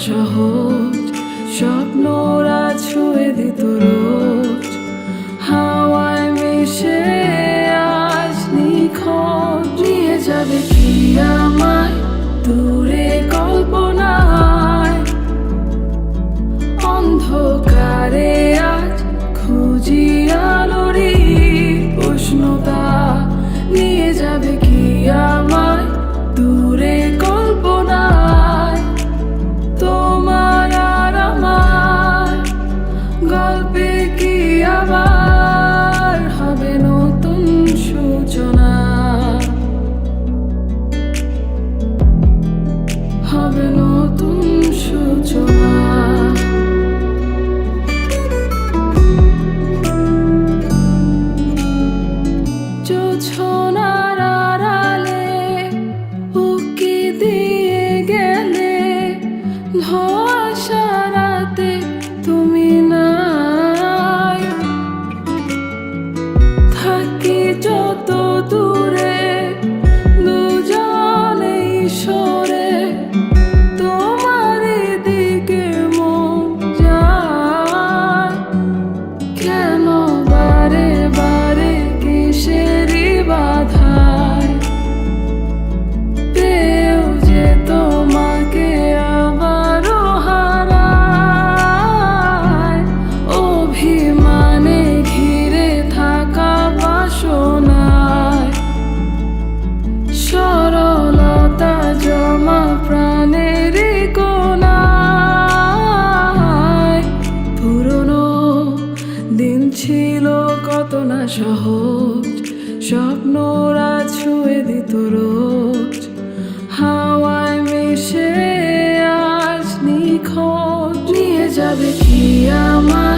সহজ, স্বপ্নরা ছুঁয়ে দিত রোজ, হাওয়ায় মিশে আজ নিখোঁজ। নিয়ে যাবে কি আমায় দূরে কল্পনায়, অন্ধকারে আজ খুঁজি আলোরই উষ্ণতা। নিয়ে যাবে কি আমায় দূরে কল্পনায়, তোমার আর আমার গল্পে কি আবার হবে নতুন সূচনা, হবে নতুন সূচনা। জোছনার আড়ালে উকি দিয়ে গেলে, ধোঁয়াশা রাতে তুমি নাই। থাকি যত দূরে দুজনেই সরে, তোমার দিকে মন যায়। কেন বারে বারে কিসেরই বাধায়, পেয়েও যে তোমাকে আবারও হারায়। অভিমানে ঘিরে থাকা বাসনায়, সরলতা জমা প্রাণের কোণায়। পুরনো দিন ছিল কত না সহজ, স্বপ্নরা ছুঁয়ে দিত রোজ, হাওয়ায় মিশে আজ নিখোঁজ। নিয়ে যাবে কি আমার